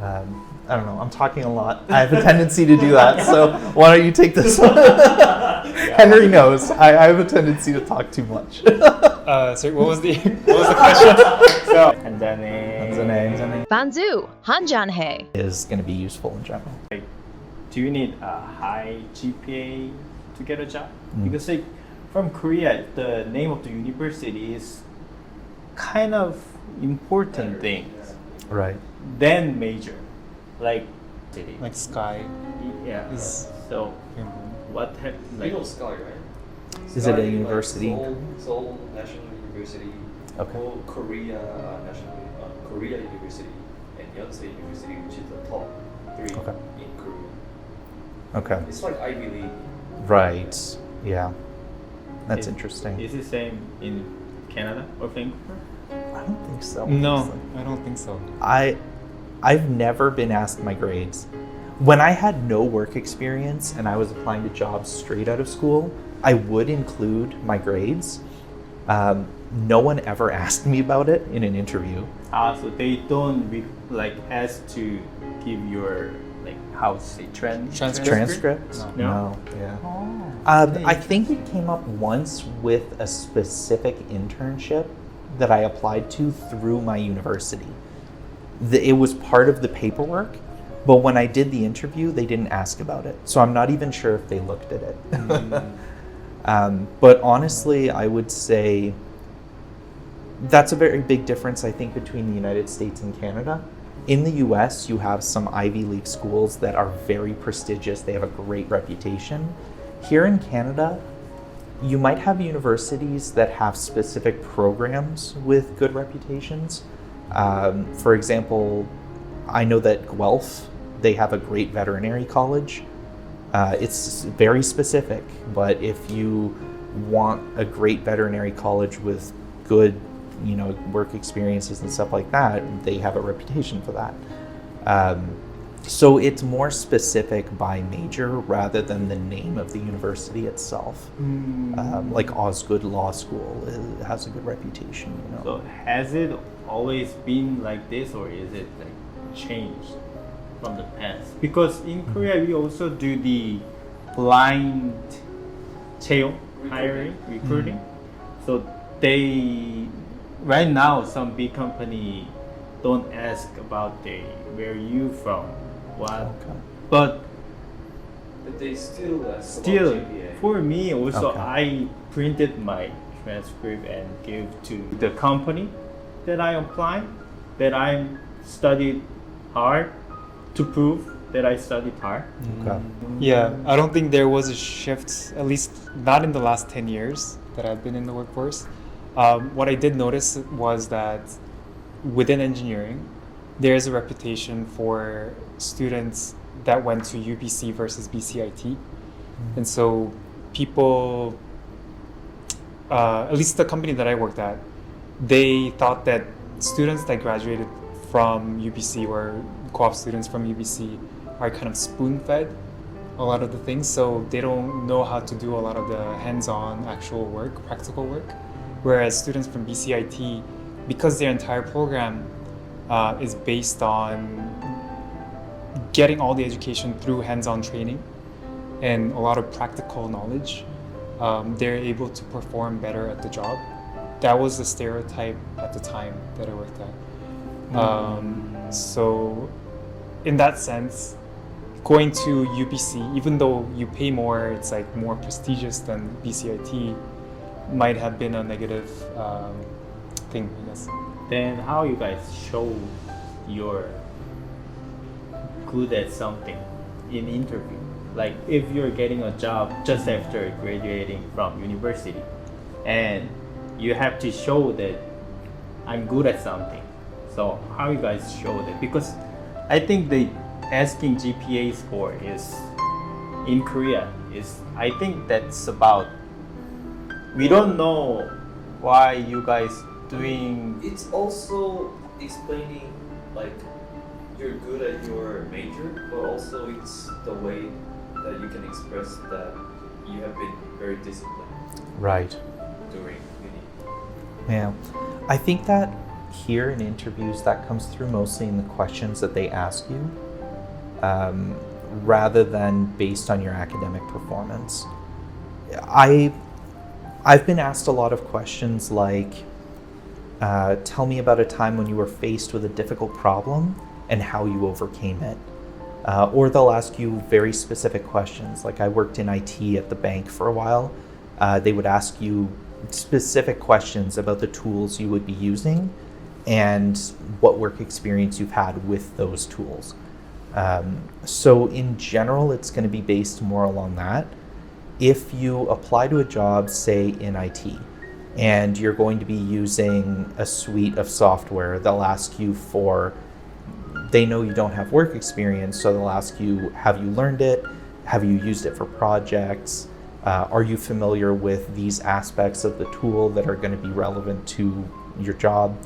I don't know, I'm talking a lot. I have a tendency to do that, so why don't you take this one? Henry knows. I have a tendency to talk too much. Sorry, what was the question? So, Vanzoo Vanzoo, 한잔해. is going to be useful in general. do you need a high GPA to get a job? Because like from Korea, the name of the university is kind of important thing Right. than major, like like Sky yeah. is So what like You know Sky, right? Is it a Sky, university? Like Seoul National University, Okay. Korea National Korea University, and Yonsei University, which is the top 3 Okay. in Korea. Okay. It's like Ivy League. Right. Yeah. That's Is- interesting. Is it same in Canada or Vancouver? I don't think so. no, honestly. I don't think so. I've never been asked my grades. When I had no work experience and I was applying to jobs straight out of school, I would include my grades. No one ever asked me about it in an interview. So they don't like ask to give your like how to say Transcript? Transcript? No. Yeah. Oh. I think it came up once with a specific internship that I applied to through my university. It was part of the paperwork, but when I did the interview, they didn't ask about it. So I'm not even sure if they looked at it. But honestly, I would say that's a very big difference, I think, between the United States and Canada. In the US, you have some Ivy League schools that are very prestigious. They have a great reputation. Here in Canada, you might have universities that have specific programs with good reputations. For example, I know that Guelph, they have a great veterinary college. It's very specific, but if you want a great veterinary college with good, work experiences and stuff like that, they have a reputation for that. So it's more specific by major rather than the name of the university itself. Like Osgood Law School has a good reputation. So has it always been like this, or is it like changed from the past? Because in Korea we also do the blind 채용 hiring recruiting. So they right now some big company don't ask about where you from, what, Okay. but But they still ask about still GPA. for me also Okay. I printed my transcript and gave to the company that I apply that I studied hard to prove that I studied hard. Okay. Yeah, I don't think there was a shift, at least not in the last 10 years that I've been in the workforce. What I did notice was that within engineering, there's a reputation for students that went to UBC versus BCIT. And so people, at least the company that I worked at, they thought that students that graduated from UBC or co-op students from UBC are kind of spoon-fed a lot of the things, so they don't know how to do a lot of the hands-on actual work, practical work. Whereas students from BCIT, because their entire program is based on getting all the education through hands-on training and a lot of practical knowledge, they're able to perform better at the job. That was the stereotype at the time that I worked at. So in that sense, going to UBC, even though you pay more, it's like more prestigious than BCIT, might have been a negative thing, I guess. Then how you guys show you're good at something in interview? Like if you're getting a job just after graduating from university and you have to show that I'm good at something. So how you guys show that? Because I think the asking GPA score is in Korea is, I think that's about, we don't know why you guys doing. It's also explaining like you're good at your major, but also it's the way that you can express that you have been very disciplined Right. during uni. Yeah. I think that here in interviews, that comes through mostly in the questions that they ask you, rather than based on your academic performance. I've been asked a lot of questions like, tell me about a time when you were faced with a difficult problem and how you overcame it. Or they'll ask you very specific questions. Like I worked in IT at the bank for a while. They would ask you specific questions about the tools you would be using and what work experience you've had with those tools. So in general, it's going to be based more along that. If you apply to a job, say in IT, and you're going to be using a suite of software, they'll ask you for, they know you don't have work experience, so they'll ask you, have you learned it? Have you used it for projects? Are you familiar with these aspects of the tool that are going to be relevant to your job?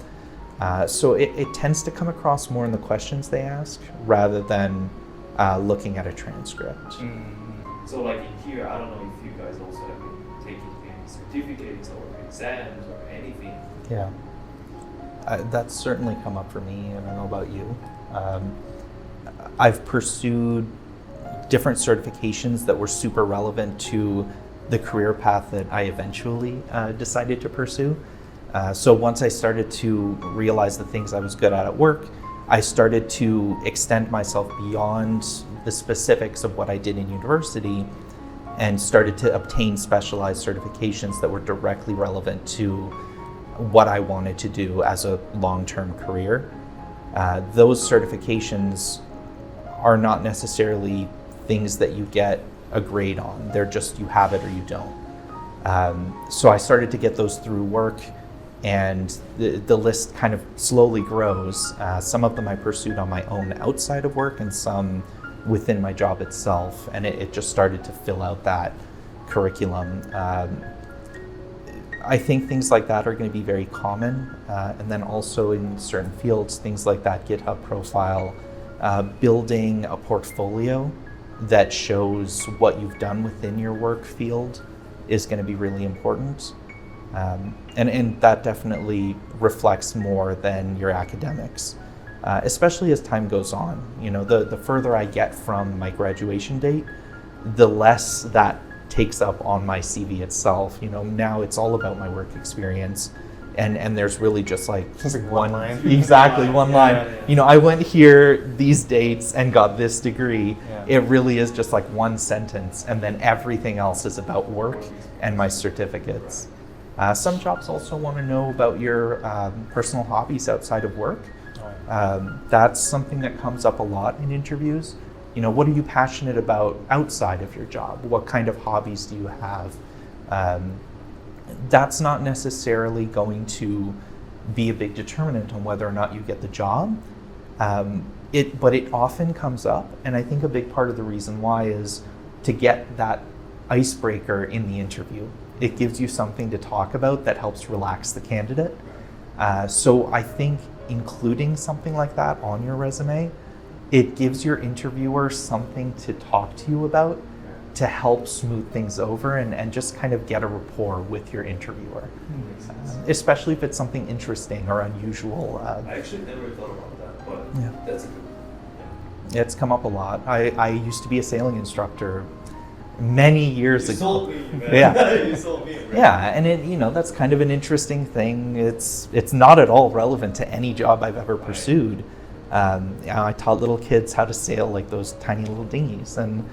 So it tends to come across more in the questions they ask rather than looking at a transcript. So like in here, I don't know if you guys also have been taking any certificates or exams or anything. Yeah, that's certainly come up for me. I don't know about you. I've pursued different certifications that were super relevant to the career path that I eventually decided to pursue. So once I started to realize the things I was good at work, I started to extend myself beyond the specifics of what I did in university and started to obtain specialized certifications that were directly relevant to what I wanted to do as a long-term career. Those certifications are not necessarily things that you get a grade on. They're just you have it or you don't. So I started to get those through work, and the list kind of slowly grows. Some of them I pursued on my own outside of work and some within my job itself, and it just started to fill out that curriculum. I think things like that are going to be very common, and then also in certain fields, things like that GitHub profile, building a portfolio that shows what you've done within your work field is going to be really important. And that definitely reflects more than your academics, especially as time goes on. You know, the further I get from my graduation date, the less that takes up on my CV itself. You know, now it's all about my work experience, and there's really just like one line. Exactly, one line. Yeah. You know, I went here these dates and got this degree. Yeah. It really is just like one sentence, and then everything else is about work and my certificates. Some jobs also want to know about your personal hobbies outside of work. That's something that comes up a lot in interviews. You know, what are you passionate about outside of your job? What kind of hobbies do you have? That's not necessarily going to be a big determinant on whether or not you get the job. But it often comes up, and I think a big part of the reason why is to get that icebreaker in the interview. It gives you something to talk about that helps relax the candidate. So I think including something like that on your resume, it gives your interviewer something to talk to you about to help smooth things over and just kind of get a rapport with your interviewer, especially if it's something interesting or unusual. I actually never thought about that, but Yeah. that's a good one. It's come up a lot. I used to be a sailing instructor many years You ago. sold me, man. Yeah. You sold me. Right? Yeah, and that's kind of an interesting thing. It's not at all relevant to any job I've ever pursued. I taught little kids how to sail like those tiny little dinghies, and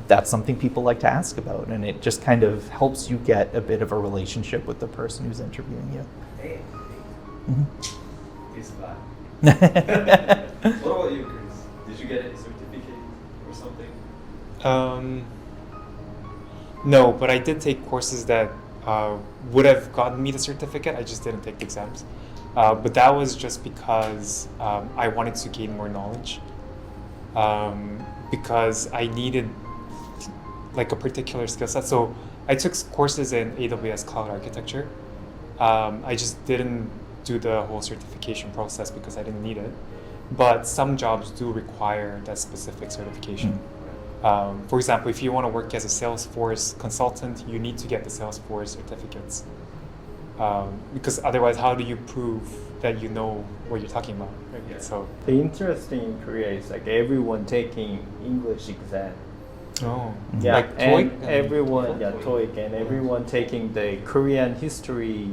that's something people like to ask about, and it just kind of helps you get a bit of a relationship with the person who's interviewing you. Hey, Mhm. he's back. What about you, Chris? Did you get any certificate or something? No, but I did take courses that would have gotten me the certificate. I just didn't take the exams. But that was just because I wanted to gain more knowledge. Because I needed like a particular skill set. So I took courses in AWS Cloud Architecture. I just didn't do the whole certification process because I didn't need it. But some jobs do require that specific certification. For example, if you want to work as a Salesforce consultant, you need to get the Salesforce certificates. Because otherwise, how do you prove that you know what you're talking about. Right? Yeah. So, The interesting in Korea is like everyone taking English exam. Yeah, like and TOEIC everyone, TOEIC. TOEIC, and everyone taking the Korean history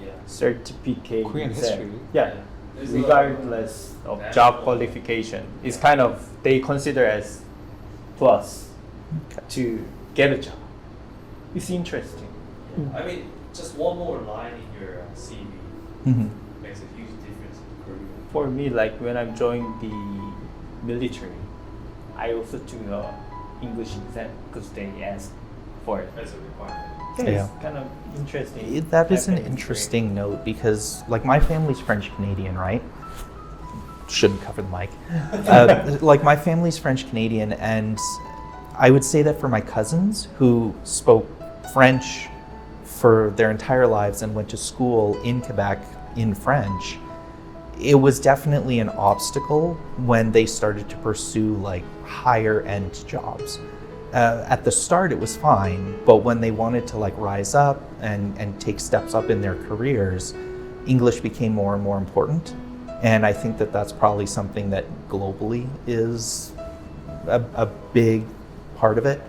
Yeah. certificate Korean exam. history? Yeah, There's a- regardless of national- job qualification, it's kind of they consider as plus to get a job. It's interesting. I mean, just one more line in your CV Mhm. makes a huge difference in career. For me, like when I'm joining the military, I also took a English exam because they asked for it. As a requirement. Yeah. It's kind of interesting. That is an happening in interesting note because, like, my family's French Canadian, right? Shouldn't cover the mic. Like, my family's French Canadian, and I would say that for my cousins who spoke French for their entire lives and went to school in Quebec in French, it was definitely an obstacle when they started to pursue like higher end jobs. At the start, it was fine, but when they wanted to like rise up and take steps up in their careers, English became more and more important. And I think that that's probably something that globally is a big part of it.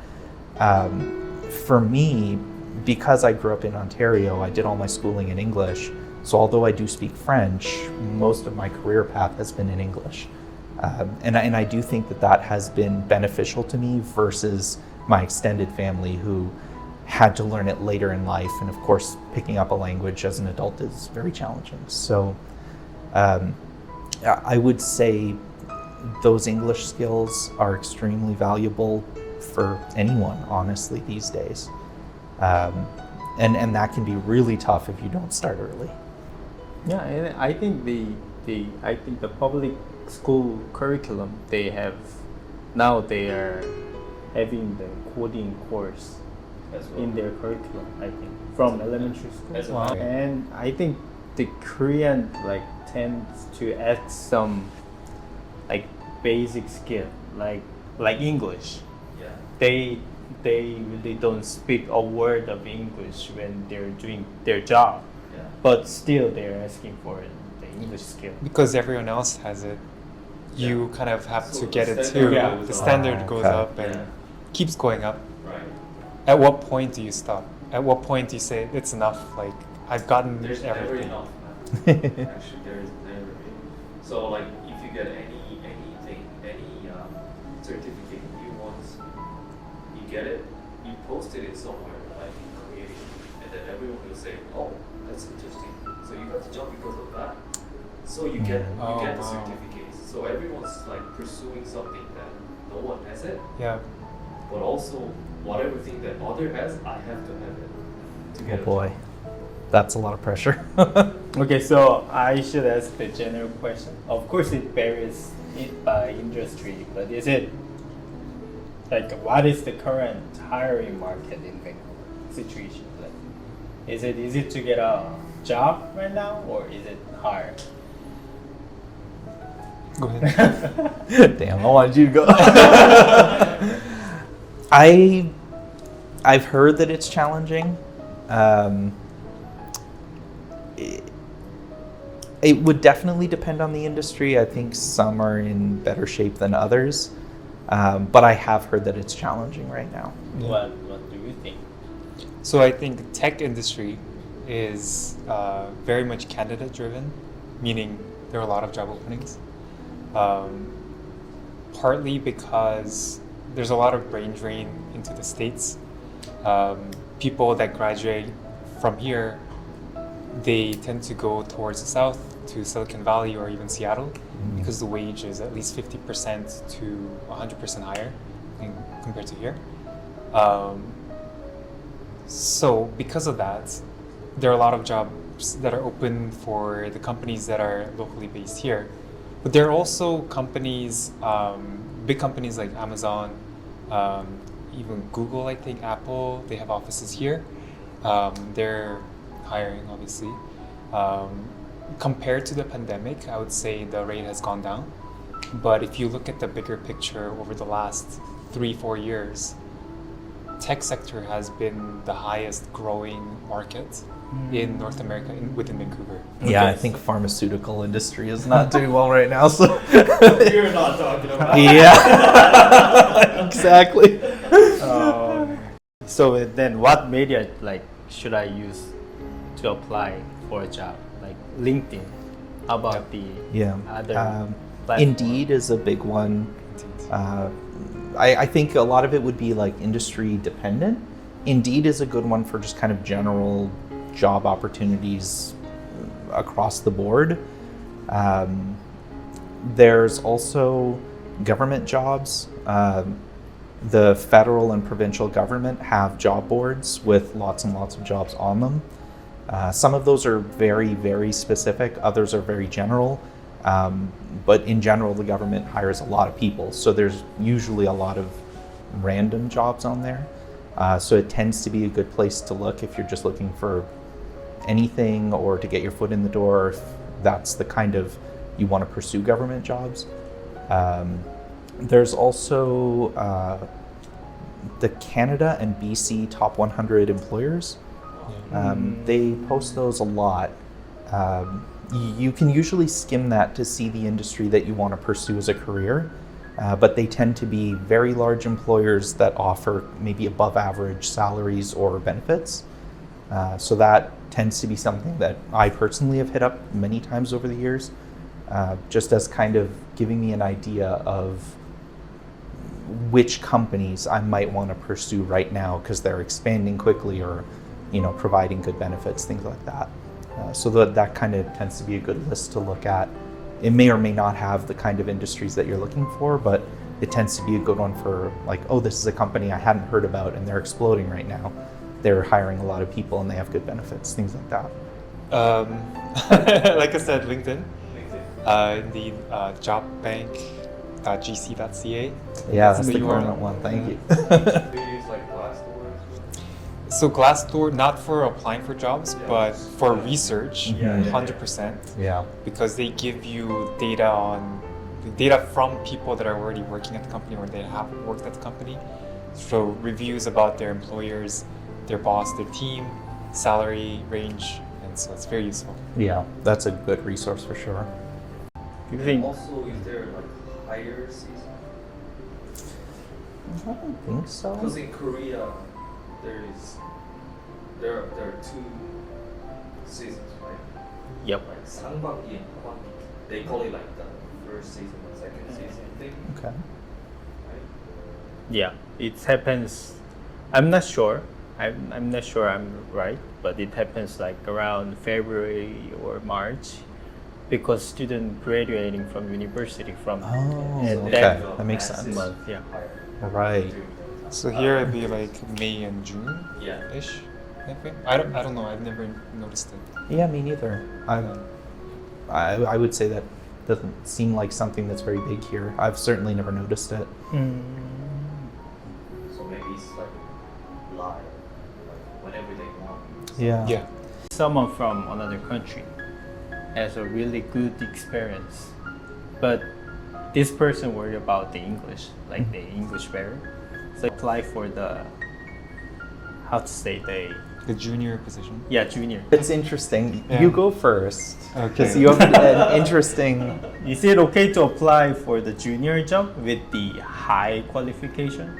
For me, because I grew up in Ontario, I did all my schooling in English. So although I do speak French, most of my career path has been in English. And I do think that that has been beneficial to me versus my extended family who had to learn it later in life. And of course, picking up a language as an adult is very challenging. So I would say those English skills are extremely valuable for anyone, honestly, these days. And that can be really tough if you don't start early. Yeah, and I think the public school curriculum they have now they are having the coding course As well. in their curriculum. I think from elementary school. As well. And I think the Korean like tends to add some like basic skill like English. Yeah. They really don't speak a word of English when they're doing their job, Yeah. but still they're asking for it, the English skill. because everyone else has it, you kind of have So to the get it standard too. Yeah. goes The up. standard goes Okay. up and Yeah. keeps going up. Right. At what point do you stop? At what point do you say it's enough? Like I've gotten There's never everything. enough. Man. Actually, there is never enough. So like, if you get anything, any certificate you want, you get it, you posted it somewhere, like in creating, and then everyone will say, "Oh, that's interesting. So you got the job because of that." So you get Oh, the wow. certificates. So everyone's like pursuing something that no one has it, Yeah. but also whatever thing that other has, I have to have it to get Oh a boy, job. that's a lot of pressure. Okay, so I should ask the general question. Of course, it varies by industry, but is it like what is the current hiring market in Vancouver situation? Like, is it easy to get a job right now, or is it hard? Go ahead. Damn, I wanted you to go. I've heard that it's challenging. It would definitely depend on the industry. I think some are in better shape than others, but I have heard that it's challenging right now. What do you think? So I think the tech industry is very much candidate driven, meaning there are a lot of job openings. Partly because there's a lot of brain drain into the States. People that graduate from here, they tend to go towards the south to Silicon Valley or even Seattle because the wage is at least 50% to 100% higher compared to here. So because of that, there are a lot of jobs that are open for the companies that are locally based here. But there are also companies, big companies like Amazon, even Google, I think, Apple, they have offices here. They're hiring, obviously. Compared to the pandemic, I would say the rate has gone down. But if you look at the bigger picture over the last 3-4 years, tech sector has been the highest growing market in North America within Vancouver. Yeah, I think pharmaceutical industry is not doing well right now. So You're not talking about yeah, exactly. So then, what media like should I use to apply for a job? Like LinkedIn. How about the Yeah, other platform? Indeed is a big one. I think a lot of it would be like industry dependent. Indeed is a good one for just kind of general job opportunities across the board. There's also government jobs. The federal and provincial government have job boards with lots and lots of jobs on them. Some of those are very, very specific. Others are very general. But in general, the government hires a lot of people. So there's usually a lot of random jobs on there. So it tends to be a good place to look if you're just looking for anything or to get your foot in the door, if that's the kind of you want to pursue government jobs. There's also the Canada and BC top 100 employers. They post those a lot. You can usually skim that to see the industry that you want to pursue as a career, but they tend to be very large employers that offer maybe above average salaries or benefits. So that tends to be something that I personally have hit up many times over the years, just as kind of giving me an idea of which companies I might want to pursue right now because they're expanding quickly or, providing good benefits, things like that. So that kind of tends to be a good list to look at. It may or may not have the kind of industries that you're looking for, but it tends to be a good one for like, oh, this is a company I hadn't heard about and they're exploding right now. They're hiring a lot of people and they have good benefits, things like that. Like I said, LinkedIn. Indeed, jobbank.gc.ca. Yeah, that's the the URL. government one. Thank you. Do you use like Glassdoor? So Glassdoor, not for applying for jobs, but for research, Yeah, yeah, 100%. Yeah. Because they give you data from people that are already working at the company or they have worked at the company. So reviews about their employers, their boss, their team, salary range, and so it's very useful. Yeah, that's a good resource for sure. Do you think? Also, is there like higher season? I don't think so. Because in Korea, there are two seasons, right? Yep. Like 상반기 and 하반기. They call it like the first season and second season thing, Okay. right? Yeah, it happens. I'm not sure. I'm not sure I'm right, but it happens like around February or March, because student graduating from university from Oh, and okay. that That makes massive sense. month, yeah. hire Right. during that time. So here it'd be like May and June-ish. Yeah. I think. I don't know. I've never noticed it. Yeah, me neither. I would say that doesn't seem like something that's very big here. I've certainly never noticed it. So maybe it's like live, like whenever they want. Yeah. Yeah. Someone from another country has a really good experience, but this person worried about the English, like the English barrier. So apply for the, how to say, The junior position. junior. It's interesting. Yeah. You go first because Okay. you have an interesting. Is it okay to apply for the junior job with the high qualification?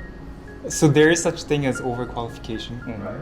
So there is such thing as overqualification. Right.